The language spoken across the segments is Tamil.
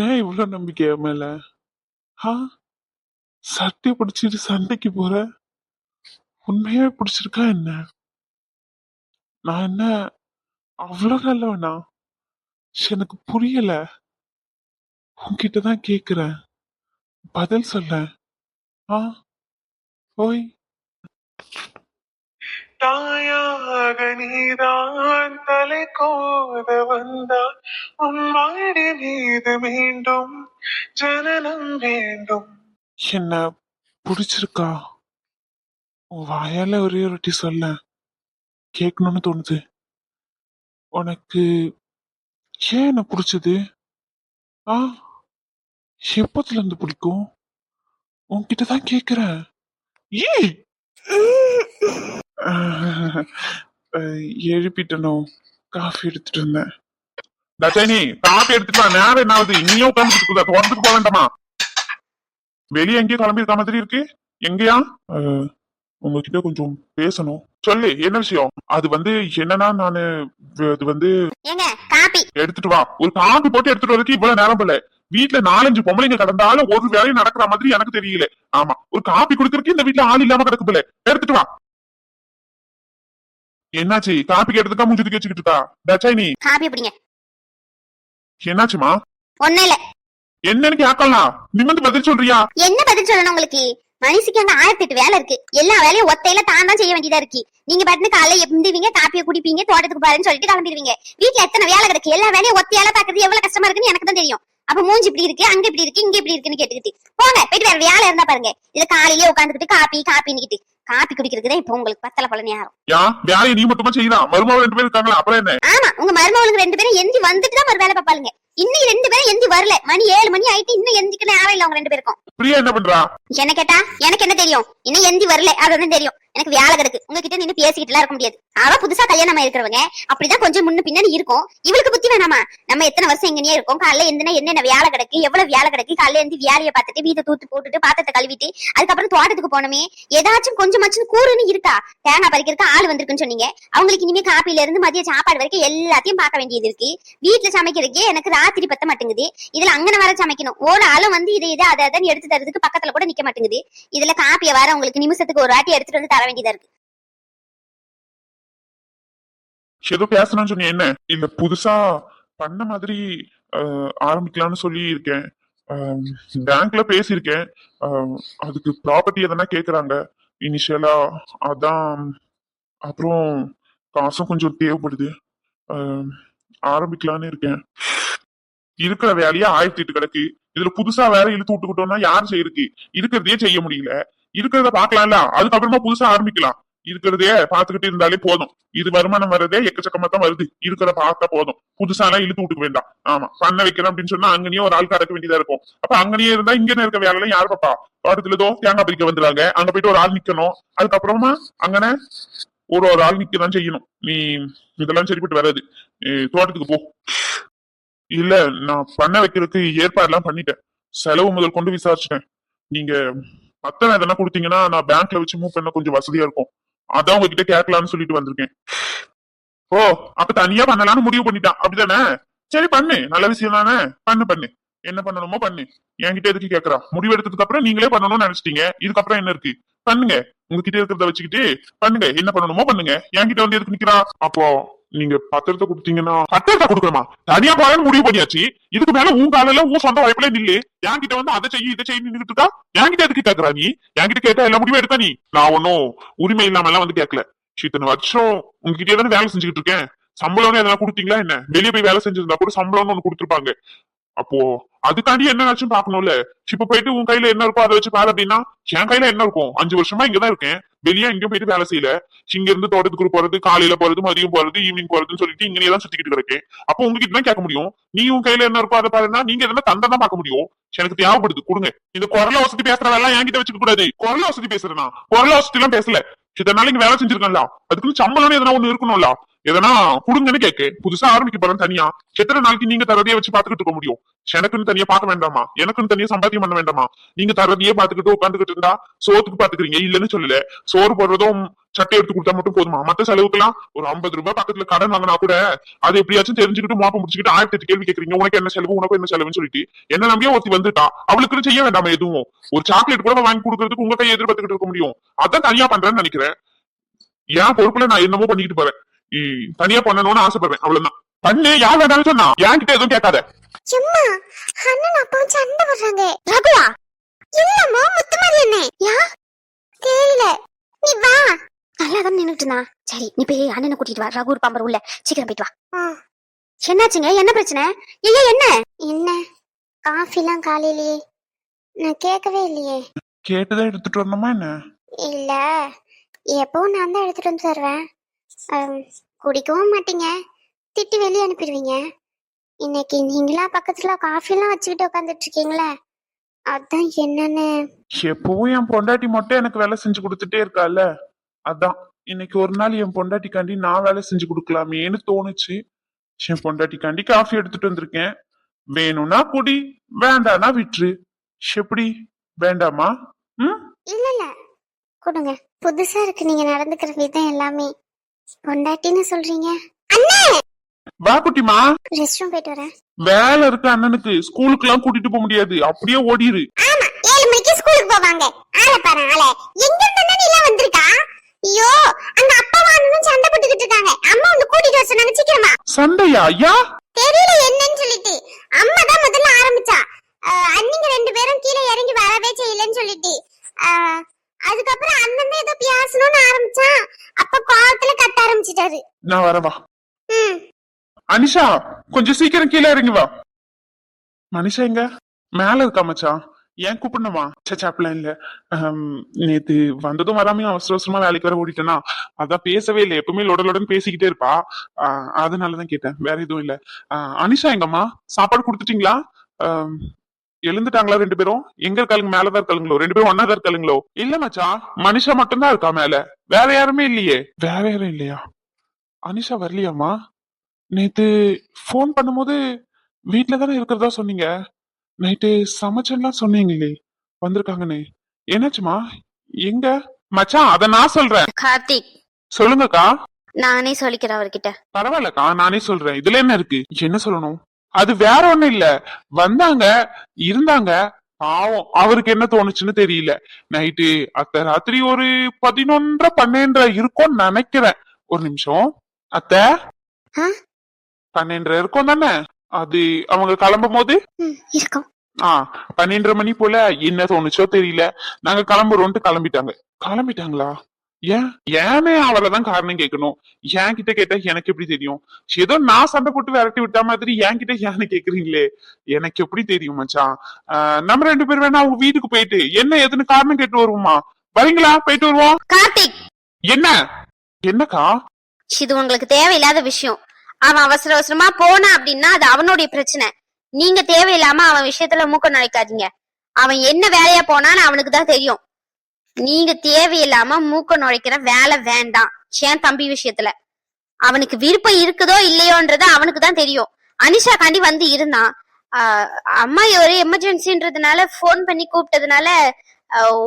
ஏன் இவ்வளவு நம்பிக்கை என் மேல? ஆ, சட்டையை பிடிச்சிட்டு சண்டைக்கு போற? உண்மையாவே பிடிச்சிருக்கா என்ன? நான் என்ன அவ்வளவு நல்லவனா? எனக்கு புரியல. உன்கிட்டதான் கேக்குறேன், பதில் சொல்ல. ஆ, ஓய். தாயாக நீதான் தலை கோத வந்தால் உன் மாடி மீது மீண்டும் ஜனனம் வேண்டும். என்ன பிடிச்சிருக்கா? உன் வாயால ஒரே ஒரு வாட்டி சொல்ல, கேட்கணும்னு தோணுது. உனக்கு ஏன் என்ன பிடிச்சது? ஆ, எப்பத்துல இருந்து பிடிக்கும்? உன்கிட்டதான் கேக்குறேன். ஏய், எழுப்பிட்டனோ? காஃபி எடுத்துட்டு இருந்தேன். தச்சனி, காஃபி எடுத்துட்டு வா. நேரம் என்ன ஆகுது? இங்கேயும் உட்காந்துட்டு இருக்குதா? தோட்டத்துக்கு போக வேண்டாமா? வெளியே எங்கேயும் கிளம்பி இருக்க மாதிரி இருக்கு. எங்கயா? உங்ககிட்ட கொஞ்சம் பேசணும். சொல்லு, என்ன விஷயம்? அது என்னன்னா நானு அது எடுத்துட்டு வா. ஒரு காபி போட்டு எடுத்துட்டு வரதுக்கு இவ்வளவு நேரம் போல. வீட்டுல 4-5 பொம்பளைங்க கடந்தாலும் ஒரு வேலையும் நடக்கிற மாதிரி எனக்கு தெரியல. ஆமா, ஒரு காபி குடுக்கறதுக்கு இந்த வீட்டுல ஆள் இல்லாம கிடக்கு போல. எடுத்துட்டு வா. என்னாச்சு? காபி கேட்டதுக்கா மூஞ்சி தூக்கி வச்சுக்கிட்டு இருக்கா? தச்சாயினி, காபி பிடிங்க. என்னாச்சுமா? ஒண்ணு இல்ல. என்னன்னு கேட்கலாம். நிமிந்து பதில் சொல்றியா? என்ன பதில் சொல்லணும் உங்களுக்கு? மனுஷிக்கு அங்க 1008 வேலை இருக்கு. எல்லா வேலையும் ஒத்தையில தான் செய்ய வேண்டியதா இருக்கு. நீங்க பாட்டுன்னு காலையில எந்திரிவீங்க, காப்பியை குடிப்பீங்க, தோட்டத்துக்கு பாருன்னு சொல்லிட்டு கிளம்பிடுவீங்க. வீட்டுல எத்தனை வேலை கிடக்கு. எல்லா வேலையும் ஒத்தையால பாக்குறது எவ்வளவு கஷ்டமா இருக்குன்னு எனக்கு தான் தெரியும். அப்ப மூஞ்சி இப்படி இருக்கு, அங்க இப்படி இருக்கு, இங்க இப்படி இருக்குன்னு கேட்டுக்கிட்டு போங்க. போயிட்டு வேற வேலை இருந்தா பாருங்க. இல்ல காலையிலேயே உட்காந்துக்கிட்டு காப்பின்னுக்கிட்டு காப்பி குடிக்கிறதுதான் இப்ப உங்களுக்கு பத்தல பல நேரம். வேலையை நீ மட்டுமா செய்யலாம்? மருமகள் 2 பேரும் இருக்காங்களா? அப்புறம் என்ன? ஆமா, உங்க மருமகளுக்கு 2 பேரும் எந்தி வந்துட்டு தான் ஒரு வேலை பாப்பாளுங்க. இன்னும் 2 பேரும் எந்தி வரல. மணி 7 மணி ஆயிட்டு இன்னும் எந்திக்க நேரம் இல்ல. அவங்க 2 பேருக்கும். பிரியா என்ன பண்றா? என்ன கேட்டா எனக்கு என்ன தெரியும்? இன்னும் எந்தி வரல, அதுதான் தெரியும். எனக்கு வேலை கிடக்கு. உங்ககிட்ட நின்னு பேசிக்கிட்டு எல்லாம் இருக்க முடியாது. அவ புதுசா கல்யாணம் இருக்கிறவங்க அப்படிதான் கொஞ்சம் முன்ன பின்னாடி இருக்கும். இவளுக்கு புத்தி வேணாமா? நம்ம எத்தனை வருஷம் எங்கனே இருக்கோம். காலைல எந்தினா என்னென்ன வேலை கிடக்கு, எவ்வளவு வேலை கிடக்கு. காலைல இருந்து வேலையை பார்த்துட்டு வீட்டை தூத்து போட்டுட்டு பாத்திரத்தை கழுவிட்டு அதுக்கப்புறம் தோட்டத்துக்கு போனோமே. ஏதாச்சும் கொஞ்சமாச்சும் கூறுன்னு இருக்கா? தேங்காய் பறிக்கிறதுக்கு ஆள் வந்திருக்குன்னு சொன்னீங்க. அவங்களுக்கு இனிமே காப்பில இருந்து மதிய சாப்பாடு வரைக்கும் எல்லாத்தையும் பார்க்க வேண்டியது இருக்கு. வீட்டுல சமைக்கிறதுக்கே எனக்கு ராத்திரி பத்த மாட்டேங்குது. இதுல அங்கன வர சமைக்கணும். ஒரு ஆளும் இதை அதை எடுத்து தரதுக்கு பக்கத்துல கூட நிக்க மாட்டேங்குது. இதுல காப்பிய வர உங்களுக்கு நிமிஷத்துக்கு ஒரு வாட்டி எடுத்துட்டு வந்து தர வேண்டியதா இருக்கு. ஏதோ பேசணும்னு சொன்னீங்க. என்ன இல்ல புதுசா பண்ண மாதிரி ஆரம்பிக்கலாம்னு சொல்லி இருக்கேன். பேங்க்ல பேசியிருக்கேன். அதுக்கு ப்ராப்பர்ட்டி எதனா கேக்குறாங்க இனிஷியலா. அதான். அப்புறம் காசும் கொஞ்சம் தேவைப்படுது. ஆரம்பிக்கலான்னு இருக்கேன். இருக்கிற வேலையா 1008 கிடக்கு. இதுல புதுசா வேலை இழுத்து விட்டுக்கிட்டோம்னா யாரும் செய்யறதுக்கு? இருக்கிறதே செய்ய முடியல. இருக்கிறத பாக்கலாம்ல, அதுக்கப்புறமா புதுசா ஆரம்பிக்கலாம். இருக்கிறதே பாத்துக்கிட்டு இருந்தாலே போதும். இது வருமானம் வர்றதே எக்கச்சக்கமா தான் வருது. இருக்கிறத பார்த்தா போதும். புதுசா எல்லாம் இழுத்து விட்டுக்க வேண்டாம். ஆமா, பண்ண வைக்கிறோம் அப்படின்னு சொன்னா அங்கனே ஒரு ஆள் கடக்க வேண்டியதா இருக்கும். அப்ப அங்கனே இருந்தா இங்க இருக்க வேலை எல்லாம் யாரு பாப்பா? தோட்டத்துல ஏதோ தேங்காய் பறிக்க வந்துடுறாங்க, அங்க போயிட்டு ஒரு ஆள் நிக்கணும். அதுக்கப்புறமா அங்கன ஒரு ஆள் நிக்கதான் செய்யணும். நீ இதெல்லாம் சரிப்பட்டு வராது. தோட்டத்துக்கு போ. இல்ல, நான் பண்ண வைக்கிறதுக்கு ஏற்பாடு எல்லாம் பண்ணிட்டேன். செலவு முதல் கொண்டு விசாரிச்சுட்டேன். நீங்க பத்திரம் எதனா கொடுத்தீங்கன்னா நான் பேங்க்ல வச்சு மூவ் பண்ண கொஞ்சம் வசதியா இருக்கும். அதான் உங்ககிட்ட கேட்கலாம்னு சொல்லிட்டு வந்திருக்கேன். ஓ, அப்ப தனியா பண்ணலாம்னு முடிவு பண்ணிட்டான், அப்படித்தானே? சரி, பண்ணு. நல்ல விஷயம் தானே. பண்ணு. என்ன பண்ணணுமோ பண்ணு. என்கிட்ட எதுக்கு கேக்குறா? முடிவு எடுத்ததுக்கு அப்புறம் நீங்களே பண்ணணும்னு நினைச்சிட்டீங்க. இதுக்கப்புறம் என்ன இருக்கு? பண்ணுங்க. உங்ககிட்ட இருக்கிறத வச்சுக்கிட்டு பண்ணுங்க. என்ன பண்ணணுமோ பண்ணுங்க. என்கிட்ட எதுக்கு நிக்கிறா? அப்போ நீங்க பத்திரத்தை கொடுத்தீங்கன்னா பத்திரத்தை கொடுக்கணுமா? தனியா போறேன்னு முடிவு பண்ணியாச்சு. இதுக்கு மேல உன் காலையில உன் சொந்த வாய்ப்புல நில்லு. என்கிட்ட அதை செய்ய இதை செய்ய நின்றுட்டு இருக்கா. என்கிட்ட எதுக்கு கேக்குறா நீ? என்கிட்ட கேட்டா எல்லா முடிவும் எடுத்தா நீ. நான் ஒன்னும் உரிமை இல்லாம எல்லாம் கேட்கல. இத்தனை வருஷம் உங்ககிட்ட தானே வேலை செஞ்சுக்கிட்டு இருக்கேன். சம்பளம்னு எதனா கொடுத்தீங்களா என்ன? வெளியே போய் வேலை செஞ்சிருந்தா கூட சம்பளம்னு ஒண்ணு கொடுத்துருப்பாங்க. அப்போ அதுக்காண்டி என்ன ஆச்சுன்னு பாக்கணும்ல. இப்ப போயிட்டு உன் கையில என்ன இருக்கோ அதை வச்சு பாரு அப்படின்னா என் கையில என்ன இருக்கும்? 5 வருஷமா இங்கதான் இருக்கேன். வெளியே எங்கேயும் போயிட்டு வேலை செய்யல. இங்க இருந்து தோட்டத்துக்கு போறது, காலையில போறது, மதியம் போறது, ஈவினிங் போறதுன்னு சொல்லிட்டு இங்கேயே தான் சுத்திக்கிட்டு இருக்கேன். அப்போ உங்ககிட்ட தான் கேட்க முடியும். நீ உன் கையில என்ன இருக்கோ அதை பாருன்னா நீங்க எதனா தந்தான் தான் பார்க்க முடியும். எனக்கு தேவைப்படுது, கொடுங்க. இந்த குரல வசதி பேசுறதெல்லாம் என்கிட்ட வச்சுக்க கூடாது. குரல வசதி பேசுறேன்னா குரல வசதி எல்லாம் பேசல. இதனால இங்க வேலை செஞ்சிருக்கேன்ல, அதுக்குன்னு சம்பளம்னு எதனா ஒண்ணு இருக்கணும்ல. எதனா குடுங்கன்னு கேக்கு. புதுசா ஆரம்பிக்க போறேன் தனியா. எத்தனை நாளைக்கு நீங்க தரதையே வச்சு பாத்துக்கிட்டு இருக்க முடியும்? எனக்குன்னு தனியா பார்க்க வேண்டாமா? எனக்குன்னு தனியா சம்பாத்தியம் பண்ண வேண்டாமா? நீங்க தரதையே பாத்துக்கிட்டு உட்காந்துக்கிட்டு இருந்தா சோத்துக்கு பாத்துக்கிறீங்க, இல்லன்னு சொல்லல. சோறு போடுறதும் சட்டை எடுத்து கொடுத்தா மட்டும் போதுமா? மத்த செலவுக்கெல்லாம் ஒரு 50 ரூபாய் பக்கத்துல கடன் வாங்கினா கூட அது எப்படியாச்சும் தெரிஞ்சுக்கிட்டு மோப்பம் முடிச்சுக்கிட்டு 1008 கேள்வி கேக்குறீங்க. உனக்கு என்ன செலவு, உனக்கு என்ன செலவுன்னு சொல்லிட்டு என்ன நம்பியா ஒருத்தி வந்துட்டா, அவளுக்குன்னு செய்ய வேண்டாமா எதுவும்? ஒரு சாக்லேட் கூட வாங்கி கொடுக்கறதுக்கு உங்க கையை எதிர்பார்த்துக்கிட்டு இருக்க முடியும்? அதான் தனியா பண்றேன்னு நினைக்கிறேன். என் பொறுப்புல நான் என்னமோ பண்ணிக்கிட்டு போறேன். தனியா பண்ணணும்னு ஆசைப்படுறேன், அவ்வளவுதான். பண்ணு, யார் வேண்டாம்னு சொன்னா என்கிட்ட எதுவும் கேட்காத. சும்மா அண்ணன் அப்பா சண்டை போடுறாங்க. ரகுவா இல்லம்மா, முத்துமாரி என்ன யா தெரியல, நீ வா. நல்லாதான் நின்னுட்டு இருந்தா. சரி நீ போய் அண்ணனை கூட்டிட்டு வா. ரகு பாம்பர் உள்ள, சீக்கிரம் போயிட்டு வா. என்னாச்சுங்க, என்ன பிரச்சனை? ஐயா என்ன என்ன காஃபி எல்லாம் காலையிலேயே நான் கேட்கவே இல்லையே. கேட்டுதான் எடுத்துட்டு வரணுமா என்ன? இல்ல, எப்பவும் நான் தான் எடுத்துட்டு வந்து தருவேன். குடிக்கவும் மாட்டீங்க, திட்டி வெளியே அனுப்பிடுவீங்க. இன்னைக்கு நீங்களா பக்கத்துல காஃபி எல்லாம் வச்சுக்கிட்டு உட்காந்துட்டு இருக்கீங்களே, அதான் என்னன்னு. எப்பவும் என் பொண்டாட்டி மட்டும் எனக்கு வேலை செஞ்சு கொடுத்துட்டே இருக்கால, அதான் இன்னைக்கு ஒரு நாள் என் பொண்டாட்டிக்காண்டி நான் வேலை செஞ்சு கொடுக்கலாமேன்னு தோணுச்சு. என் பொண்டாட்டிக்காண்டி காஃபி எடுத்துட்டு வந்திருக்கேன். வேணும்னா குடி, வேண்டானா விட்டுரு. எப்படி, வேண்டாமா? இல்ல இல்ல கொடுங்க. புதுசா இருக்கு நீங்க நடந்துக்கிற விதம் எல்லாமே. பொண்டாட்டின்னு சொல்றீங்க. அண்ணே வா குட்டிமா, ரெஸ்ட் ரூம் போயிட்டு வரேன். வேலை இருக்கு அண்ணனுக்கு. ஸ்கூலுக்கு எல்லாம் கூட்டிட்டு போக முடியாது, அப்படியே ஓடிரு. ஆமா 7 மணிக்கு ஸ்கூலுக்கு போவாங்க. ஆளை பாரு ஆளை, எங்க இருந்தா நீ எல்லாம் வந்திருக்கா? ஐயோ, அங்க அப்பாவும் அண்ணனும் சண்டை போட்டுக்கிட்டு இருக்காங்க. அம்மா வந்து கூட்டிட்டு வர சொன்னாங்க, சீக்கிரமா. சண்டையா? ஐயா தெரியல என்னன்னு சொல்லிட்டு. அம்மா தான் முதல்ல ஆரம்பிச்சா. அண்ணிங்க 2 பேரும் கீழே இறங்கி வரவே செய்யலன்னு சொல்லிட்டு, அதுக்கப்புறம் அண்ணன் ஏதோ பேசணும்னு ஆரம்பிச்சான். அப்ப கோவத்துல கத்த ஆரம்பிச்சிட்டாரு. நான் வரவா? அனிஷா கொஞ்சம் சீக்கிரம் கீழே இறங்கி வா. மனிஷா எங்க? மேல இருக்கா மச்சான். ஏன் கூப்பிடணுமா? சாப்பிடலாம் இல்ல. நேத்து வந்ததும் வராமையும் அவசர அவசரமா வேலைக்கு வர ஓடிட்டேனா, அதான் பேசவே இல்லை. எப்பவுமே லொடலுடன் பேசிக்கிட்டே இருப்பா. அதனாலதான் கேட்டேன், வேற எதுவும் இல்ல. அனிஷா எங்கம்மா? சாப்பாடு கொடுத்துட்டீங்களா? எழுந்துட்டாங்களா 2 பேரும்? எங்க இருக்காளுங்க? மேலதான் இருக்காளுங்களோ? 2 பேரும் ஒன்னாதான் இருக்காளுங்களோ? இல்ல மச்சான், மனிஷா மட்டும்தான் இருக்கா மேல, வேற யாருமே இல்லையே. வேற யாரும் இல்லையா? அனிஷா வரலையாமா? நேத்து போன் பண்ணும்போது வீட்டுல தானே இருக்கிறதா சொன்னீங்க. நைட்டு சமைச்செல்லாம் சொன்னீங்களே வந்திருக்காங்கன்னு. என்னாச்சுமா? எங்க? மச்சான் அத நான் சொல்றேன். கார்த்திக் சொல்லுங்கக்கா. நானே சொல்லிக்கிறேன் அவர்கிட்ட. பரவாயில்லக்கா, நானே சொல்றேன். இதுல என்ன இருக்கு? என்ன சொல்லணும்? அது வேற ஒண்ணும் இல்ல. வந்தாங்க, இருந்தாங்க. பாவம், அவருக்கு என்ன தோணுச்சுன்னு தெரியல. நைட்டு அத்தை ராத்திரி ஒரு 11:30 12:30 இருக்கும்னு நினைக்கிறேன். ஒரு நிமிஷம். அத்தை 12:30 இருக்கும் தானே? அது அவங்க கிளம்பும் போது இருக்கும். 12:30 மணி போல என்ன தோணுச்சோ தெரியல. நாங்க கிளம்புறோம்ட்டு கிளம்பிட்டாங்களா? ஏனே அவளதான் காரணம் கேட்கணும். என் கிட்ட கேட்டா எனக்கு எப்படி தெரியும்? ஏதோ நான் சண்டை போட்டு விரட்டி விட்டா மாதிரி என் கிட்ட ஏன்னு கேக்குறீங்களே, எனக்கு எப்படி தெரியும் மச்சான்? நம்ம 2 பேர் வேணா அவங்க வீட்டுக்கு போயிட்டு என்ன எதுன்னு காரணம் கேட்டு வருவோமா? வரீங்களா? போயிட்டு வருவோம். கார்த்திக் என்னக்கா? இது உங்களுக்கு தேவையில்லாத விஷயம். அவன் அவசர அவசரமா போனா அப்படின்னா அது அவனுடைய பிரச்சனை. நீங்க தேவையில்லாம அவன் விஷயத்துல மூக்க நுழைக்காதீங்க. அவன் என்ன வேலையா போனான்னு அவனுக்கு தான் தெரியும். நீங்க தேவையில்லாம மூக்க நுழைக்கிற வேலை வேண்டாம். ஏன் தம்பி விஷயத்துல அவனுக்கு விருப்பம் இருக்குதோ இல்லையோன்றது அவனுக்கு தான் தெரியும். அனிஷா காண்டி வந்து இருந்தான். அம்மா ஒரு எமர்ஜென்சின்றதுனால போன் பண்ணி கூப்பிட்டதுனால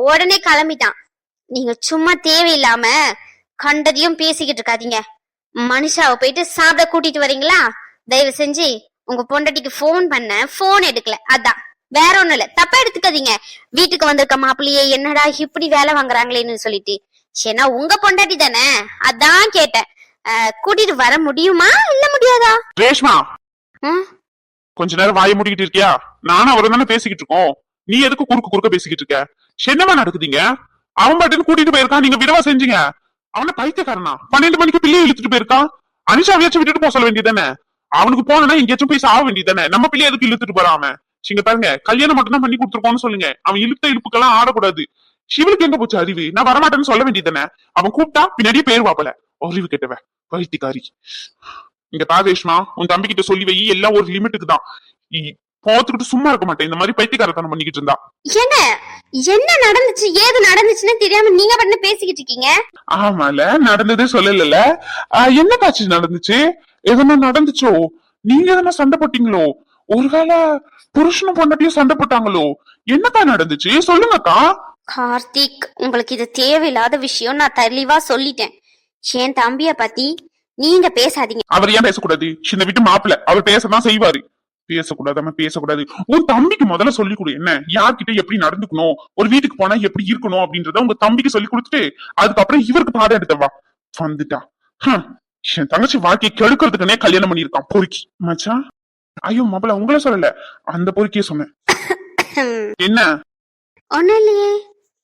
உடனே கிளம்பிட்டான். நீங்க சும்மா தேவையில்லாம கண்டதையும் பேசிக்கிட்டு இருக்காதீங்க. மனுஷாவை போயிட்டு சாப்பிட கூட்டிட்டு வரீங்களா? தயவு செஞ்சு. உங்க பொண்டாட்டிக்கு போன் பண்ண, போன் எடுக்கல, அதான். வேற ஒண்ணும் இல்ல, தப்பா எடுத்துக்காதீங்க. வீட்டுக்கு வந்திருக்க மாப்பிள்ளையே என்னடா இப்படி வேலை வாங்குறாங்களேன்னு சொல்லிட்டு. ஏன்னா உங்க பொண்டாட்டி தானே, அதான் கேட்டேன். கூட்டிட்டு வர முடியுமா இல்ல முடியாதா? ரேஷ்மா, கொஞ்ச நேரம் வாய மூடிக்கிட்டு இருக்கியா? நானும் அவரும் தானே பேசிக்கிட்டு இருக்கோம். நீ எதுக்கு குறுக்க பேசிக்கிட்டு இருக்க? என்னவா நடக்குதுங்க? அவன் பாட்டுன்னு கூட்டிட்டு போயிருக்கான், நீங்க விடவா செஞ்சீங்க? அவன பைத்தியக்காரனா? 12 மணிக்கு பிள்ளையை இழுத்துட்டு போயிருக்கான். அனிஷாவையாச்சும் விட்டுட்டு போக சொல்ல வேண்டியதானே? அவனுக்கு போனா எங்கேயாச்சும் போய் சாக வேண்டியதானே? நம்ம பிள்ளைய எதுக்கு இழுத்துட்டு போறாம? இங்க பாருங்க, கல்யாணம் மட்டும் தான் பண்ணி கொடுத்துருக்கோம்னு சொல்லுங்க. அவன் இழுத்த இழுப்புக்கெல்லாம் ஆடக்கூடாது. சிவனுக்கு எங்க போச்சு அறிவு? நான் வரமாட்டேன்னு சொல்ல வேண்டியதானே? அவன் கூப்பிட்டா பின்னாடியே பேருவாப்பல. அறிவு கேட்டவ பைத்தியக்காரி. இங்க தாதேஷ்மா, உன் தம்பி கிட்ட சொல்லி வை, எல்லாம் ஒரு லிமிட்டுக்கு தான். போத்துக்கிட்டு சும்மா இருக்க மாட்டேன் இந்த மாதிரி பைத்தியக்காரத்தனம் பண்ணிக்கிட்டு இருந்தா. ஏங்க என்ன நடந்துச்சு ஏது நடந்துச்சுன்னு தெரியாம நீங்க பண்ண பேசிக்கிட்டு இருக்கீங்க. ஆமால நடந்ததே சொல்லல. என்ன காட்சி நடந்துச்சு? எதனா நடந்துச்சோ? நீங்க எதனா சண்டை போட்டீங்களோ? ஒருவேளை புருஷனும் பொண்டாட்டியும் சண்டை போட்டாங்களோ? என்னக்கா நடந்துச்சு சொல்லுங்கக்கா. கார்த்திக், உங்களுக்கு இது தேவையில்லாத விஷயம் நான் தெளிவா சொல்லிட்டேன். என் தம்பிய பத்தி நீங்க பேசாதீங்க. அவர் ஏன் பேசக்கூடாது? இந்த வீட்டு மாப்பிள்ள அவர் பேசதான் செய்வாரு. பேசக்கூடாது பேசக்கூடாது. உன் தம்பிக்கு முதல்ல சொல்லி கொடு. என்ன யார்கிட்ட எப்படி நடந்துக்கணும், ஒரு வீட்டுக்கு போனா எப்படி இருக்கணும் அப்படின்றத உங்க தம்பிக்கு சொல்லி கொடுத்துட்டு அதுக்கப்புறம் இவருக்கு பாடம் எடுத்தவா வந்துட்டா. என் தங்கச்சி வாழ்க்கையை கெடுக்கிறதுக்குனே கல்யாணம் பண்ணிருக்கான் பொறுக்கி. மச்சான் ஐயோ மாப்பிள்ள உங்களை சொல்லல, அந்த பொறுக்கிய சொன்னேன். என்ன ஒண்ணு இல்லையே,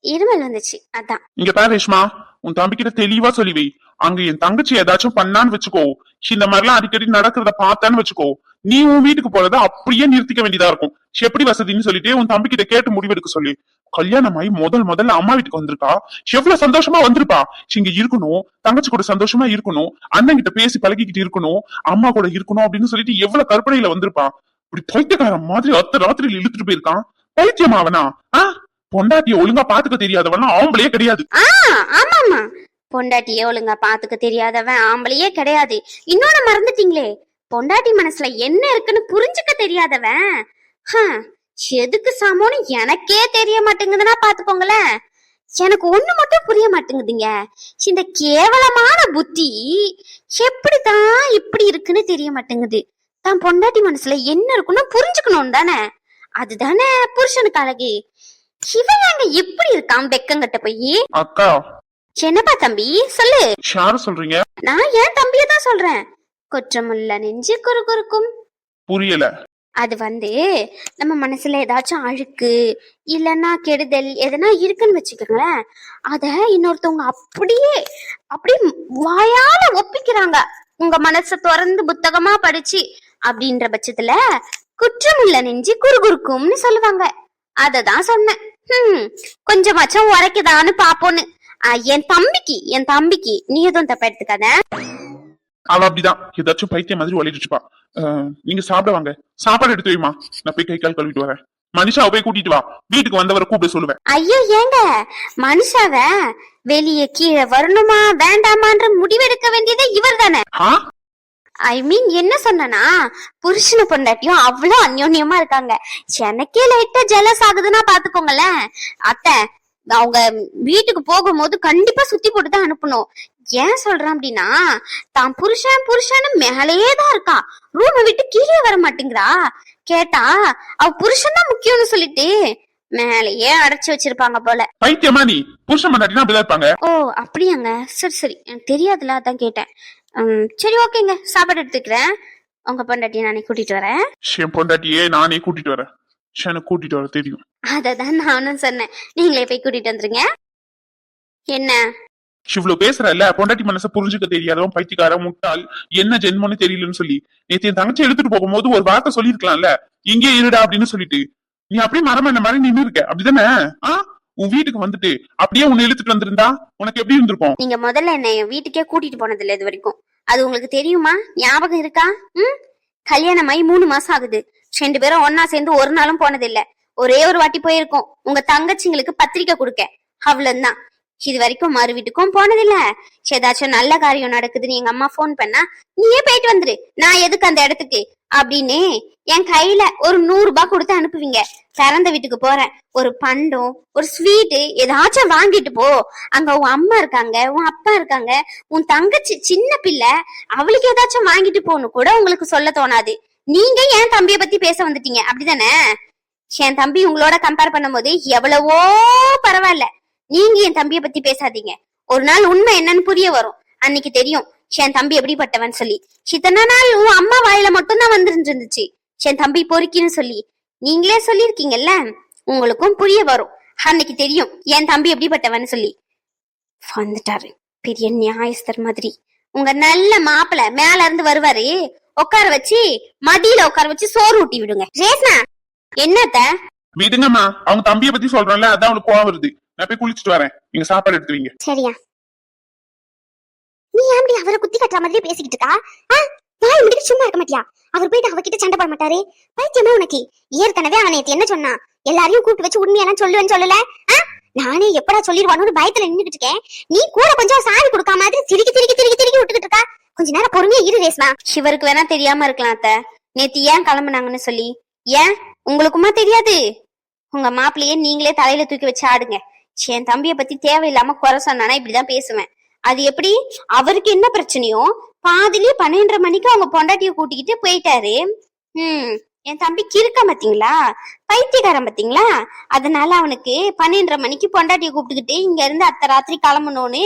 இருமல் வந்துச்சு அதான். இங்க பாரு ரேஷ்மா, உன் தம்பிக்கிட்ட தெளிவா சொல்லி வை. அங்க என் தங்கச்சி ஏதாச்சும் பண்ணான்னு வச்சுக்கோ, இந்த மாதிரிலாம் அடிக்கடி நடக்கிறத பார்த்தான்னு வச்சுக்கோ, நீ உன் வீட்டுக்கு போறத அப்படியே நிறுத்திக்க வேண்டியதா இருக்கும். எப்படி வசதின்னு சொல்லிட்டு உன் தம்பி கிட்ட கேட்டு முடிவெடுக்க சொல்லி. கல்யாணமாயி முதல்ல அம்மா வீட்டுக்கு வந்திருக்கா, எவ்வளவு சந்தோஷமா வந்திருப்பா. இங்க இருக்கணும், தங்கச்சி கூட சந்தோஷமா இருக்கணும், அண்ணன் கிட்ட பேசி பழகிக்கிட்டு இருக்கணும், அம்மா கூட இருக்கணும் அப்படின்னு சொல்லிட்டு எவ்வளவு கற்பனையில வந்திருப்பா. இப்படி பைத்தியக்காரன் மாதிரி அத்த ராத்திரியில இழுத்துட்டு போயிருக்கான். பைத்தியமா அவனா? பொண்டாட்டிய ஒழுங்கா பாத்துக்க தெரியாதவனா ஆம்பளையே கிடையாது. ஆமாமா, பொண்டாட்டியே ஒழுங்கா பாத்துக்க தெரியாதவன் ஆம்பளையே கிடையாது. இன்னொன்னு மறந்துட்டீங்களே, பொண்டாட்டி மனசுல என்ன இருக்குன்னு புரிஞ்சுக்க தெரியாதவன் எதுக்கு சமோன்னு எனக்கே தெரிய மாட்டேங்குதுன்னா பாத்துக்கோங்களேன். எனக்கு ஒண்ணு மட்டும் புரிய மாட்டேங்குதுங்க, இந்த கேவலமான புத்தி எப்படிதான் இப்படி இருக்குன்னு தெரிய மாட்டேங்குது. தான் பொண்டாட்டி மனசுல என்ன இருக்குன்னு புரிஞ்சுக்கணும் தானே, அதுதானே புருஷனுக்கு அழகு. இவன் அங்க எப்படி இருக்கான் வெக்கங்கிட்ட போய். அக்கா என்னப்பா தம்பி சொல்லு. யார சொல்றீங்க? நான் ஏன் தம்பிய தான் சொல்றேன். குற்றமுள்ள நெஞ்சு குறுகுறுக்கும். புரியல. அது நம்ம மனசுல ஏதாச்சும் அழுக்கு இல்லன்னா கெடுதல் எதனா இருக்குன்னு வச்சுக்கோங்களேன், அத இன்னொருத்தவங்க அப்படியே வாயால ஒப்பிக்கிறாங்க. உங்க மனச திறந்து புத்தகமா படிச்சு அப்படின்ற பட்சத்துல குற்றமுள்ள நெஞ்சு குறுகுறுக்கும்னு சொல்லுவாங்க. அததான் சொன்னேன். கொஞ்சமாச்சும் உரைக்குதான்னு பாப்போன்னு. என் தம்பிக்கு நீ எதுவும் தப்ப எடுத்துக்காத. அவ அப்படிதான் ஏதாச்சும் பைத்தியம் மாதிரி ஒளிட்டுப்பா. நீங்க சாப்பிட வாங்க, சாப்பாடு எடுத்து வைமா, நான் போய் கை கால் கழுவிட்டு வரேன். மனுஷாவை போய் கூட்டிட்டு வா, வீட்டுக்கு வந்தவரை கூப்பிட சொல்லுவேன். ஐயோ ஏங்க, மனுஷாவ வெளியே கீழே வரணுமா வேண்டாமான்ற முடிவெடுக்க வேண்டியது இவர் தானே. ஐ மீன் என்ன சொன்னா, புருஷனை பொண்டாட்டியும் அவ்வளவு அந்யோன்யமா இருக்காங்க. எனக்கே லைட்டா ஜெலஸ் ஆகுதுன்னா பாத்துக்கோங்களேன். அத்தை அவங்க வீட்டுக்கு போகும்போது கண்டிப்பா சுத்தி போட்டுதான் அனுப்பணும். ஏன் சொல்றேன் அப்படின்னா, தான் புருஷன் மேலேயே தான் இருக்கா, ரூமை விட்டு கீழே வர மாட்டேங்கிறா. கேட்டா அவ புருஷன் தான் முக்கியம்னு சொல்லிட்டு மேலேயே அடைச்சு வச்சிருப்பாங்க போல. பைத்தியமா நீ? புருஷன் பொண்டாட்டினா அப்படிதான் இருப்பாங்க. ஓ அப்படியாங்க, சரி எனக்கு தெரியாதுல, அதான் கேட்டேன். சரி ஓகேங்க, சாப்பாடு எடுத்துக்கிறேன். உங்க பொண்டாட்டியை நானே கூட்டிட்டு வரேன். என் பொண்டாட்டியே நானே கூட்டிட்டு வரேன், எனக்கு கூட்டிட்டு வர தெரியும். அததான் நானும் சொன்னேன், நீங்களே போய் கூட்டிட்டு வந்துருங்க. என்ன இவ்வளவு பேசுறல்ல, பொண்டாட்டி மனசை புரிஞ்சுக்க தெரியாதவன் பைத்தியக்காரன் முட்டாள், என்ன ஜென்மன்னு தெரியலன்னு சொல்லி நேத்து என் தங்கச்சி எடுத்துட்டு போகும்போது ஒரு வார்த்தை சொல்லிருக்கலாம்ல, இங்கே இருடா அப்படின்னு சொல்லிட்டு. நீ அப்படியே மரம் என்ன மாதிரி நின்று இருக்க, அப்படிதானே? உன் வீட்டுக்கு வந்துட்டு அப்படியே உன்னை இழுத்துட்டு வந்திருந்தா உனக்கு எப்படி இருந்திருக்கும்? நீங்க முதல்ல என்ன வீட்டுக்கே கூட்டிட்டு போனது இல்ல இது வரைக்கும், அது உங்களுக்கு தெரியுமா? ஞாபகம் இருக்கா? கல்யாணமாயி 3 மாசம் ஆகுது. 2 பேரும் ஒன்னா சேர்ந்து ஒரு நாளும் போனது இல்ல. ஒரே ஒரு வாட்டி போயிருக்கோம் உங்க தங்கச்சிங்களுக்கு பத்திரிக்கை கொடுக்க, அவ்வளவுதான். இது வரைக்கும் மறு வீட்டுக்கும் போனதில்ல. ஏதாச்சும் நல்ல காரியம் நடக்குதுன்னு எங்க அம்மா போன் பண்ணா, நீயே போயிட்டு வந்துரு, நான் எதுக்கு அந்த இடத்துக்கு அப்படின்னு என் கையில ஒரு 100 ரூபாய் கொடுத்து அனுப்புவீங்க. பிறந்த வீட்டுக்கு போறேன், ஒரு பண்டம் ஒரு ஸ்வீட்டு ஏதாச்சும் வாங்கிட்டு போ, அங்க உன் அம்மா இருக்காங்க, உன் அப்பா இருக்காங்க, உன் தங்கச்சி சின்ன பிள்ளை, அவளுக்கு ஏதாச்சும் வாங்கிட்டு போன்னு கூட உங்களுக்கு சொல்ல தோணாது. நீங்க என் தம்பிய பத்தி பேச வந்துட்டீங்க, அப்படிதானே? என் தம்பி உங்களோட கம்பேர் பண்ணும் போது எவ்வளவோ பரவாயில்ல. நீங்க என் தம்பிய பத்தி பேசாதீங்க. ஒரு நாள் உண்மை என்னன்னு புரிய வரும், அன்னைக்கு தெரியும் என் தம்பி எப்படிப்பட்டவன் சொல்லி. இத்தனை நாள் உன் அம்மா வாயில மட்டும்தான் வந்துட்டு இருந்துச்சு என் தம்பி பொறுக்கின்னு சொல்லி. நீங்களே சொல்லிருக்கீங்கல்ல, உங்களுக்கும் புரிய வரும், அன்னைக்கு தெரியும் என் தம்பி எப்படிப்பட்டவன் சொல்லி. வந்துட்டாரு பெரிய நியாயஸ்தர் மாதிரி. உங்க நல்ல மாப்பிள்ள மேல இருந்து வருவாரு, உட்கார வச்சு மடியில உட்கார வச்சு சோறு ஊட்டி விடுங்க. ரேஸ்னா என்னத்த விடுங்கம்மா, அவங்க தம்பிய பத்தி சொல்றேன்ல, அதான் அவனுக்கு கோவம் வருது. நான் போய் குளிச்சுட்டு வரேன், நீங்க சாப்பாடு எடுத்து வைங்க. சரியா? நீ ஏன் அவரை குத்தி கட்டுற மாதிரி பேசிக்கிட்டு இருக்கா? வாய் முடிக்க சும்மா இருக்க மாட்டியா? அவர் போயிட்டு அவகிட்ட சண்டை போட மாட்டாரு? பைத்தியமா உனக்கு? ஏற்கனவே அவன் நேத்து என்ன சொன்னான்? எல்லாரையும் கூப்பிட்டு வச்சு உண்மையெல்லாம் சொல்லுவேன்னு சொல்லல. நானே எப்படா சொல்லிடுவானு பயத்துல நின்னுட்டு இருக்கேன். நீ கூட கொஞ்சம் சாவி கொடுக்காம மாதிரி திருக்கி விட்டுக்கிட்டு இருக்கா. கொஞ்ச நேரம் பொறுமையா இரு ரேஸ்மா. சிவருக்கு வேணா தெரியாம இருக்கலாம் அத்த, நேத்து ஏன் கிளம்புனாங்கன்னு சொல்லி. ஏன் உங்களுக்குமா தெரியாது? உங்க மாப்பிள்ளையே நீங்களே தலையில தூக்கி வச்சு ஆடுங்க. என் தம்பிய பத்தி தேவையில்லாம குறை சொன்னானா இப்படிதான் பேசுவேன். அது எப்படி? அவருக்கு என்ன பிரச்சனையோ பாதிலேயே 12:30 மணிக்கு அவங்க பொண்டாட்டிய கூட்டிக்கிட்டு போயிட்டாரு. என் தம்பி கிறுக்க பாத்தீங்களா, பைத்தியக்காரன் பாத்தீங்களா? அதனால அவனுக்கு 12:30 மணிக்கு பொண்டாட்டிய கூப்பிட்டுக்கிட்டு இங்க இருந்து அத்த ராத்திரி கிளம்பணும்னு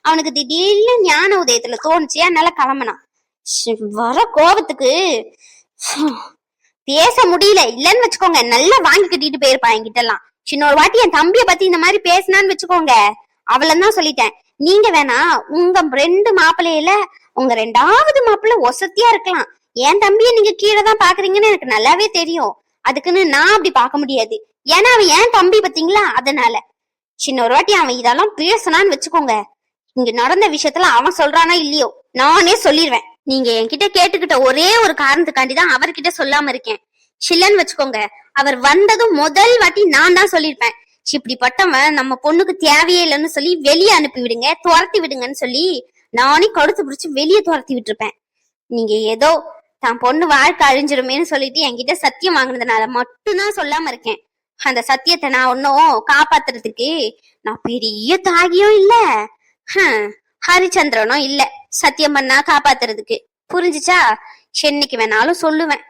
அவனுக்கு திடீர்னு ஞான உதயத்துல தோணுச்சு. அதனால கிளம்பினான். வர கோபத்துக்கு பேச முடியல. இல்லன்னு வச்சுக்கோங்க, நல்லா வாங்கி கட்டிட்டு போயிருப்பான் என்கிட்ட எல்லாம். சின்ன வாட்டி என் தம்பிய பத்தி இந்த மாதிரி பேசினான்னு வச்சுக்கோங்க, அவளதான் சொல்லிட்டேன். நீங்க வேணா உங்க 2 மாப்பிள்ளையில உங்க 2வது மாப்பிள்ளை ஒசத்தியா இருக்கலாம். என் தம்பிய நீங்க கீழே தான் பாக்குறீங்கன்னு எனக்கு நல்லாவே தெரியும். அதுக்குன்னு நான் அப்படி பார்க்க முடியாது. ஏன்னா அவன் என் தம்பி பாத்தீங்களா? அதனால சின்ன ஒரு வாட்டி அவன் இதெல்லாம் பேசினான்னு வச்சுக்கோங்க, இங்க நடந்த விஷயத்துல அவன் சொல்றானா இல்லையோ நானே சொல்லிடுவேன். நீங்க என்கிட்ட கேட்டுக்கிட்ட ஒரே ஒரு காரணத்துக்காண்டிதான் அவர்கிட்ட சொல்லாம இருக்கேன். சில்லன்னு வச்சுக்கோங்க, அவர் வந்ததும் முதல் வாட்டி நான் தான் சொல்லிருப்பேன், இப்படிப்பட்டவன் நம்ம பொண்ணுக்கு தேவையே இல்லைன்னு சொல்லி வெளியே அனுப்பி விடுங்க, துரத்தி விடுங்கன்னு சொல்லி நானே கடுத்து பிடிச்சு வெளியே துரத்தி விட்டுருப்பேன். நீங்க ஏதோ தான் பொண்ணு வாழ்க்கை அழிஞ்சிருமேன்னு சொல்லிட்டு என்கிட்ட சத்தியம் வாங்கினதுனால மட்டும்தான் சொல்லாம இருக்கேன். அந்த சத்தியத்தை நான் ஒன்னும் காப்பாத்துறதுக்கு நான் பெரிய தாகியும் இல்ல, ஹரிச்சந்திரனும் இல்ல சத்தியம் பண்ணா காப்பாத்துறதுக்கு. புரிஞ்சுச்சா? சென்னைக்கு வேணாலும் சொல்லுவேன்.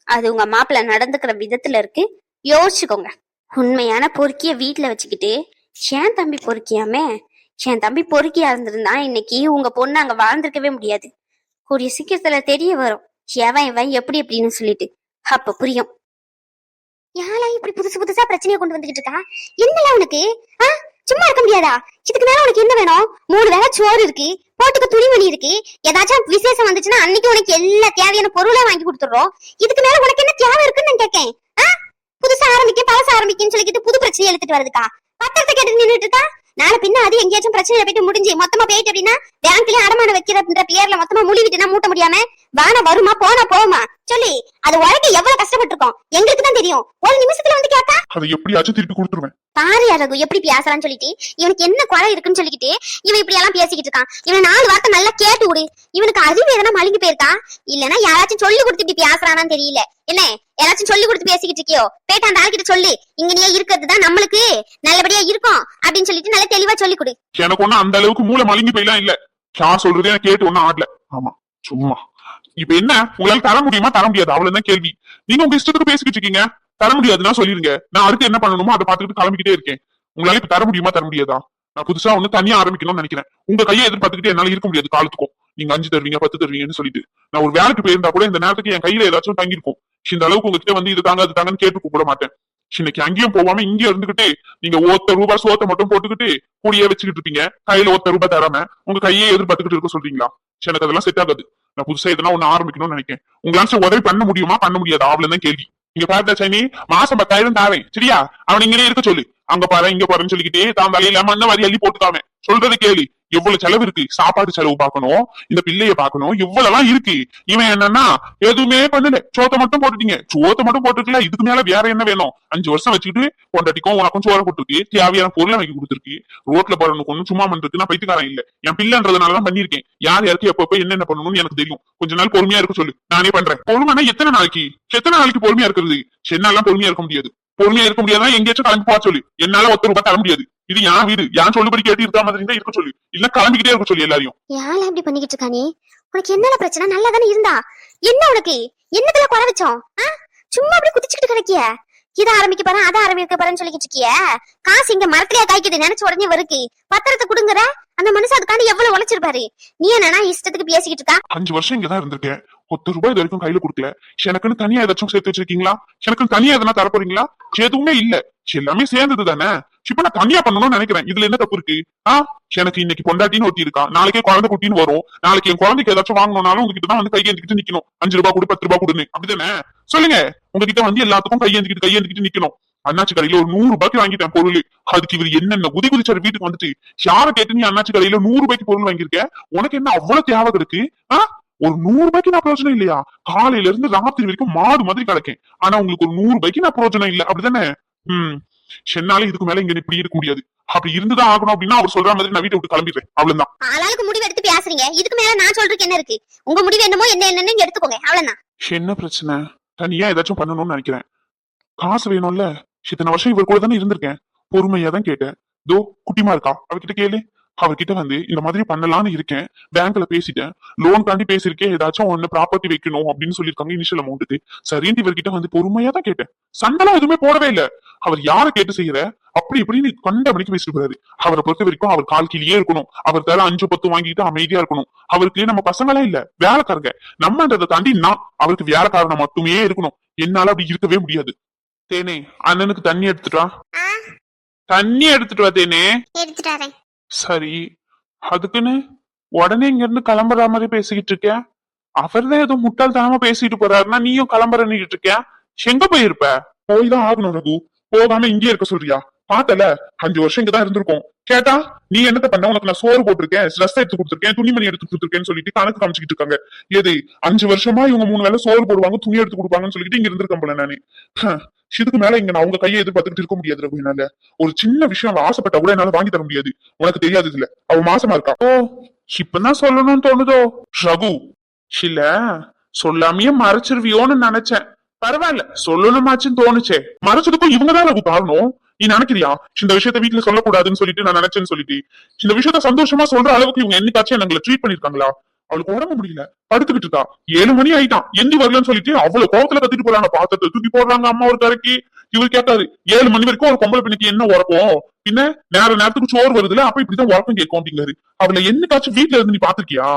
அது உங்க மாப்பிள்ள நடந்துக்கிற விதத்துல இருக்கு, யோசிச்சுக்கோங்க. உண்மையான பொறுக்கிய வீட்டுல வச்சுக்கிட்டு ஏன் தம்பி பொறுக்கியாமே? என் தம்பி பொறுக்கியா இருந்திருந்தா இன்னைக்கு உங்க பொண்ணு அங்க வாழ்ந்திருக்கவே முடியாது. கூடிய சீக்கிரத்துல தெரிய வரும் எவன் இவன் எப்படி எப்படின்னு சொல்லிட்டு, அப்ப புரியும். யாரா இப்படி புதுசா பிரச்சனையை கொண்டு வந்துகிட்டு இருக்கா? என்னல உனக்கு? சும்மா இருக்க முடியாதா? இதுக்கு மேல உனக்கு என்ன வேணும்? 3 வேளை சோறு இருக்கு, போட்டுக்க துணிமணி இருக்கு, ஏதாச்சும் விசேஷம் வந்துச்சுன்னா அன்னைக்கு உனக்கு எல்லா தேவையான பொருளை வாங்கி கொடுத்துடுறோம். இதுக்கு மேல உனக்கு என்ன தேவை இருக்குன்னு நான் கேட்கேன். புதுசா ஆரம்பிக்க பழச ஆரம்பிக்குன்னு சொல்லிட்டு புது பிரச்சனையை எடுத்துட்டு வருதுக்கா? பத்திரத்தை கேட்டு நின்றுட்டு இருக்கா? நாளை பின்ன அது எங்கேயாச்சும் பிரச்சனை போயிட்டு முடிஞ்சு மொத்தமா போயிட்டு அப்படின்னா பேங்க்லயே அடமான வைக்கிறன்ற பேர்ல மொத்தமா மூழ்கிட்டுனா மூட்ட முடியாம வான வருமா போனா போமா சொல்லி அது உழைக்க எவ்வளவு கஷ்டப்பட்டிருக்கோம் எங்களுக்கு தான் தெரியும். ஒரு நிமிஷத்துல வந்து கேட்டா அதை எப்படியாச்சும் திருப்பி கொடுத்துருவேன். பாரு அழகு எப்படி பேசலாம்னு சொல்லிட்டு, இவனுக்கு என்ன குறை இருக்குன்னு சொல்லிக்கிட்டு இவன் இப்படி எல்லாம் பேசிக்கிட்டு இருக்கான். இவன் 4 வார்த்தை நல்லா கேட்டு விடு. இவனுக்கு அறிவு எதனா மழுங்கி போயிருக்கா, இல்லன்னா யாராச்சும் சொல்லி கொடுத்து இப்படி பேசுறானான்னு தெரியல. என்ன யாராச்சும் சொல்லி கொடுத்து பேசிக்கிட்டு இருக்கியோ? போயிட்டு அந்த ஆள்கிட்ட சொல்லி இங்க நீ இருக்கிறதுதான் நம்மளுக்கு நல்லபடியா இருக்கும் அப்படின்னு சொல்லிட்டு நல்லா தெளிவா சொல்லி கொடு. எனக்கு ஒண்ணு அந்த அளவுக்கு மூளை மழுங்கி போயெல்லாம் இல்ல. நான் சொல்றதே எனக்கு கேட்டு ஒன்னும் ஆடல. ஆமா சும்மா. இப்ப என்ன உங்களால தர முடியுமா தர முடியாது அவ்வளவுதான் கேள்வி. நீங்க உங்க இஷ்டத்துக்கு பேசிக்கிட்டு இருக்கீங்க. தர முடியாதுன்னா சொல்லிருங்க, நான் அடுத்து என்ன பண்ணணுமோ அதை பாத்துக்கிட்டு கிளம்பிக்கிட்டே இருக்கேன். உங்களால இப்ப தர முடியுமா தர முடியாதா? நான் புதுசா ஒண்ணு தனியா ஆரம்பிக்கணும்னு நினைக்கிறேன். உங்க கையை எதிர்பார்த்துக்கிட்டு என்னால இருக்க முடியாது காலத்துக்கும். நீங்க 5 தருவீங்க 10 தருவீங்கன்னு சொல்லிட்டு நான் ஒரு வேலைக்கு போயிருந்தா கூட இந்த நேரத்துக்கு என் கையில ஏதாச்சும் தங்கிருக்கும். இந்த அளவுக்கு உங்ககிட்ட வந்து இது தாங்க அது தாங்கன்னு கேட்டு கூட மாட்டேன். இன்னைக்கு அங்கேயும் போகாம இங்க இருந்துகிட்டு நீங்க ₹1 சோத்தை மட்டும் போட்டுக்கிட்டு கூடியே வச்சுக்கிட்டு இருப்பீங்க. கையில ₹1 தராம உங்க கையே எதிர்பார்த்துக்கிட்டு இருக்க சொல்றீங்களா? எனக்கு அதெல்லாம் செட் ஆகாது. நான் புதுசா இதெல்லாம் ஒண்ணு ஆரம்பிக்கணும்னு நினைக்கிறேன். உங்களால உதவி பண்ண முடியுமா பண்ண முடியாது அவ்வளவுதான் கேள்வி. இங்க பாத்தா சைனி மாசம் 10,000 தாவேன் சரியா? அவன் இங்கே இருக்க சொல்லு. அங்க பாரு இங்க போறேன்னு சொல்லிக்கிட்டே தான் தலையில மண்ண மாதிரி அள்ளி போட்டுக்காம சொல்றது கேளு. எவ்வளவு செலவு இருக்கு, சாப்பாடு செலவு பார்க்கணும், இந்த பிள்ளைய பாக்கணும், இவ்வளவு இருக்கு. இவன் என்னன்னா எதுவுமே பண்ணல, சோத்தை மட்டும் போட்டுட்டீங்க. சோத்தை மட்டும் போட்டுருக்கல, இதுக்கு மேல வேற என்ன வேணும்? 5 வருஷம் வச்சுக்கிட்டு பொண்டாட்டிக்கும் உனக்கும் சோறை போட்டுருக்கு, தேவையான பொருளை வாங்கி கொடுத்துருக்கு. ரோட்ல போறவனுக்கு ஒண்ணும் சும்மா பண்றதுக்கு நான் பைத்தியக்காரன் இல்ல. என் பிள்ளைன்றதுனாலதான் பண்ணிருக்கேன். யார் யாருக்கு எப்ப என்னென்ன பண்ணணும்னு எனக்கு தெரியும். கொஞ்ச நாள் பொறுமையா இருக்க சொல்லு, நானே பண்றேன். பொறுமைனா எத்தனை நாளைக்கு பொறுமையா இருக்கிறது? என்னால பொறுமையா இருக்க முடியாது. பொறுமையா இருக்க முடியாதான் எங்கேயாச்சும் கிளம்பி போக சொல்லு. என்னால ₹1 தர முடியாது. இது என் வீடு, யான் சொல்லுபடி கேட்டு இருக்க மாதிரி தான் இருக்க சொல்லு. இல்ல கிளம்பிக்கிட்டே இருக்க சொல்லி எல்லாரையும். யாரும் அப்படி பண்ணிக்கிட்டு இருக்கானே? உனக்கு என்ன பிரச்சனை? நல்லா தானே இருந்தா என்ன? உனக்கு என்னத்துல குறை வச்சோம்? சும்மா அப்படி குதிச்சுக்கிட்டு கிடைக்கிய. இதை ஆரம்பிக்க போறேன் அதை ஆரம்பிக்க போறேன்னு சொல்லிக்கிட்டு இருக்கிய. காசு இங்க மரத்திலேயே காய்க்குது நினைச்ச உடனே வருக்கு. பத்திரத்தை கொடுங்குற அந்த மனுஷன் அதுக்காண்டி எவ்வளவு உழைச்சிருப்பாரு. நீ என்னன்னா இஷ்டத்துக்கு பேசிக்கிட்டு இருக்கா? 5 வருஷம் இங்கதான் இருந்திருக்கேன். ₹1 இது வரைக்கும் கையில கொடுக்கல. எனக்குன்னு தனியா ஏதாச்சும் சேர்த்து வச்சிருக்கீங்களா? எனக்குன்னு தனியா எதனா தர போறீங்களா? எதுவுமே இல்ல, எல்லாமே சேர்ந்தது தானே. இப்ப நான் தனியா பண்ணணும்னு நினைக்கிறேன். இதுல என்ன தப்பு இருக்கு? எனக்கு இன்னைக்கு பொண்டாட்டின்னு ஒட்டி இருக்கா, நாளைக்கே குழந்தை குட்டின்னு வரும். நாளைக்கு என் குழந்தைக்கு ஏதாச்சும் வாங்கணும்னாலும் உங்ககிட்ட தான் வந்து கையேந்திக்கிட்டு நிக்கணும். ₹5 கொடு ₹10 கொடுன்னு அப்படிதானே? சொல்லுங்க. உங்ககிட்ட வந்து எல்லாத்துக்கும் கையேந்திக்கிட்டு நிக்கணும். அண்ணாச்சி கடையில ஒரு ₹100 வாங்கிட்டேன் பொருள். அதுக்கு இவர் என்னென்ன குதிச்சாரு வீட்டுக்கு வந்துட்டு. யாரை கேட்டு நீ அண்ணாச்சி கடையில ₹100 பொருள் வாங்கியிருக்க? உனக்கு என்ன அவ்வளவு தேவை இருக்கு? ஒரு 100 ரூபாய்க்கு நான் பிரயோஜனம் இல்லையா? காலையில இருந்து ராத்திரி வரைக்கும் மாடு மாதிரி கிடக்கேன். ஆனா உங்களுக்கு ஒரு 100 ரூபாய்க்கு நான் பிரயோஜனம் இல்ல அப்படிதானே? ம். என்னால இதுக்கு மேல இங்க இப்படி இருக்க முடியாது. அப்படி இருந்துதான் ஆகணும் அப்படின்னா அவர் சொல்ற மாதிரி நான் வீட்டை விட்டு கிளம்பிடுறேன். அவ்வளவுதான். ஆளாளுக்கு முடிவு எடுத்து பேசுறீங்க. இதுக்கு மேல நான் சொல்றதுக்கு என்ன இருக்கு? உங்க முடிவு என்னமோ என்னன்னு நீங்க எடுத்துக்கோங்க. அவ்வளவுதான். என்ன பிரச்சனை? தனியா ஏதாச்சும் பண்ணணும்னு நினைக்கிறேன். காசு வேணும்ல. இத்தனை வருஷம் இவர் கூட தானே இருந்திருக்கேன். பொறுமையா தான் கேட்டேன். தோ குட்டிமா இருக்கா, அவகிட்ட கேளு. அவகிட்ட வந்து இந்த மாதிரி பண்ணலாம்னு இருக்கேன், பேங்க்ல பேசிட்டேன், லோன் காண்டி பேசிருக்கேன், ஏதாச்சும் ஒண்ணு ப்ராப்பர்ட்டி வைக்கணும் அப்படின்னு சொல்லியிருக்காங்க இனிஷியல் அமௌண்ட்டுக்கு. சரின்னு இவர்கிட்ட வந்து பொறுமையா தான் கேட்டேன். சண்டெல்லாம் எதுவுமே போடவே இல்ல. அவர் யாரை கேட்டு செய்யற அப்படி இப்படின்னு கண்ட மணிக்கு பேசிட்டு போறாரு. அவரை பொறுத்த வரைக்கும் அவர் கால் கீழே இருக்கணும். அவர் தர 5-10 வாங்கிட்டு அமைதியா இருக்கணும். அவருக்கு நம்ம பசங்களா இல்ல, வேலைக்காரங்க. நம்மன்றதை தாண்டி நான் அவருக்கு வேலைக்காரனை மட்டுமே இருக்கணும். என்னால அப்படி இருக்கவே முடியாது. தேனே, அண்ணனுக்கு தண்ணி எடுத்துட்டு வா. தண்ணி எடுத்துட்டு வா தேனே. எடுத்துட்டு வரேன். சரி, அதுக்குன்னு உடனே இங்க இருந்து கிளம்புற மாதிரி பேசிக்கிட்டு இருக்க. அவர்தான் ஏதோ முட்டாள்தனமா பேசிட்டு போறாருன்னா நீயும் கிளம்புறன்னு இருக்க. எங்க போயிருப்ப? போய் தான் ஆகணும் ரகு. போகாம இங்கே இருக்க சொல்றியா? பாத்தல, 5 வருஷம் இங்கதான் இருந்திருக்கோம். கேட்டா நீ என்னத்த பண்ண? உனக்கு நான் சோறு போட்டிருக்கேன், ட்ரெஸ் எடுத்து கொடுத்துருக்கேன், துணிமணி எடுத்து கொடுத்துருக்கேன்னு சொல்லிட்டு கணக்கு காமிச்சுக்கிட்டு இருக்காங்க. எது 5 வருஷமா இவங்க 3 வேளை சோறு போடுவாங்க, துணி எடுத்து கொடுப்பாங்கன்னு சொல்லிட்டு இங்க இருந்திருக்கேன் போல நானு. இதுக்கு மேல இங்க நான் உங்க கையை எதிர்பார்த்துக்கிட்டு இருக்க முடியாது ரகு. என்னால ஒரு சின்ன விஷயம் அவ ஆசைப்பட்டா கூட என்னால வாங்கி தர முடியாது. உனக்கு தெரியாது இதுல அவ மாசமா இருக்கா. ஓ, இப்பதான் சொல்லணும்னு தோணுதோ ரகு? இல்ல, சொல்லாமையே மறைச்சிருவியோன்னு நினைச்சேன். பரவாயில்ல, சொல்லணுமாச்சுன்னு தோணுச்சே. மறைச்சதுக்கும் இவங்கதான் ரகு காரணம். நீ நினைக்கிறியா இந்த விஷயத்த வீட்டுல சொல்லக்கூடாதுன்னு சொல்லிட்டு நான் நினைச்சேன்னு சொல்லிட்டு இந்த விஷயத்த சந்தோஷமா சொல்ற அளவுக்கு இவங்க என்னைக்காச்சும் எங்களை ட்ரீட் பண்ணிருக்காங்களா? அவளுக்கு உடம்பு முடியல, படுத்துக்கிட்டு இருக்கா. 7 மணி ஆயிட்டான், எந்தி வரலன்னு சொல்லிட்டு அவ்வளவு கோவத்துல கத்திட்டு போறாங்க. பாத்திரத்தை தூக்கி போடுறாங்க அம்மா ஒரு கரைக்கு. இவர் கேட்டாரு 7 மணி வரைக்கும் ஒரு பொம்பளை பெண்ணுக்கு என்ன உறக்கும்? பின்ன நேரத்துக்கு சோறு வருதுல, அப்ப இப்படிதான் உறக்கம் கேட்கும் அப்படிங்காரு. அவளை என்னைக்காச்சும் வீட்டுல இருந்து நீ பாத்திருக்கியா?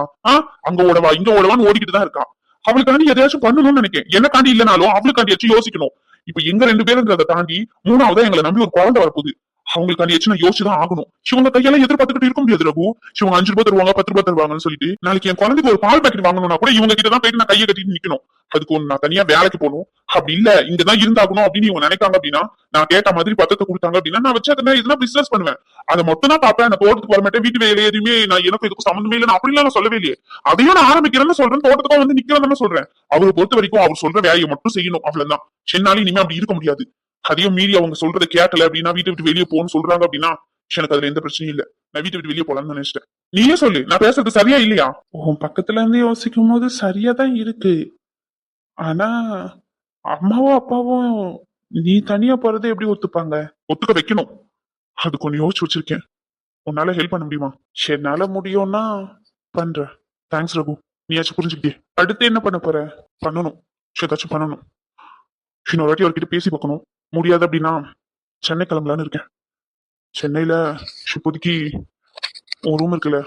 அங்க ஓடவா இங்க ஓடவான்னு ஓடிக்கிட்டு தான் இருக்கான். அவளுக்காண்டி எதையாச்சும் பண்ணணும்னு நினைக்கிறேன். என்னக்காண்டி இல்லனாலும் அவளுக்காண்டியாச்சும் யோசிக்கணும். இப்ப எங்க 2 பேருங்கிறத தாண்டி 3ஆவதா எங்களை நம்பி ஒரு குழந்தை வரப்போகுது. அவங்களுக்காண்டி நான் யோசிச்சுதான் ஆகணும். இவங்க கையெல்லாம் எதிர்பார்த்துக்கிட்டு இருக்க முடியாது ரகு. இவங்க 5 ரூபாய் தருவாங்க, 10 ரூபாய் தருவாங்கன்னு சொல்லிட்டு நாளைக்கு என் குழந்தைக்கு ஒரு பால் பாக்கெட் வாங்கணும்னா கூட இவங்க கிட்டதான் போயிட்டு நான் கையை கட்டிட்டு நிக்கணும். அதுக்கு ஒண்ணு நான் தனியா வேலைக்கு போகணும். அப்படி இல்ல இங்கதான் இருந்தாகணும் அப்படின்னு இவங்க நினைக்காங்க அப்படின்னா, நான் கேட்ட மாதிரி பத்திரத்தை கொடுத்தாங்க அப்படின்னா நான் வச்சு அதை இதெல்லாம் பிசினஸ் பண்ணுவேன். அதை மட்டும் தான் பாப்பேன். நான் தோட்டத்துக்கு வர மாட்டேன், வீட்டு வேலையை எதுவுமே நான் எனக்கு இதுக்கு சம்மந்தமே இல்லை அப்படிலாம் நான் சொல்லவே இல்லையே. அதையும் நான் ஆரம்பிக்கிறேன்னு சொல்றேன், தோட்டத்துக்கும் வந்து நிக்கிறேன்னு சொல்றேன். அவரை பொறுத்த வரைக்கும் அவர் சொல்ற வேலையை மட்டும் செய்யணும், அவ்வளவுதான். சென்னாலும் இனிமே அப்படி இருக்க முடியாது. அதையும் மீறி அவங்க சொல்றதை கேட்கல அப்படின்னா, வீட்டை விட்டு வெளியே போகணும்னு சொல்றாங்க அப்படின்னா எனக்கு அதுல எந்த பிரச்சனையும் இல்ல. நான் வீட்டை விட்டு வெளியே போலாம்னு நினைச்சிட்டேன். நீயே சொல்லு, நான் பேசுறது சரியா இல்லையா? உன் பக்கத்துல இருந்து யோசிக்கும் போது சரியா தான் இருக்கு. ஆனா அம்மாவும் அப்பாவும் நீ தனியா போறதை எப்படி ஒத்துப்பாங்க? ஒத்துக்க வைக்கணும். அது கொஞ்சம் யோசிச்சு வச்சிருக்கேன். உன்னால ஹெல்ப் பண்ண முடியுமா? என்னால முடியும்னா பண்றேன். தேங்க்ஸ் ரகு, நீயாச்சும் புரிஞ்சுக்கிட்டே. அடுத்து என்ன பண்ண போற? பண்ணணும், ஏதாச்சும் பண்ணணும். இன்னொரு வாட்டி அவர்கிட்ட பேசி பார்க்கணும். முடியாது அப்படின்னா சென்னை கிளம்பலான்னு இருக்கேன். சென்னையில இப்போதைக்கு ஒரு ரூம் இருக்குல்ல,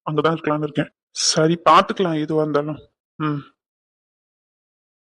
அங்கதான் இருக்கலாம்னு இருக்கேன். சரி, பாத்துக்கலாம் எதுவா இருந்தாலும்.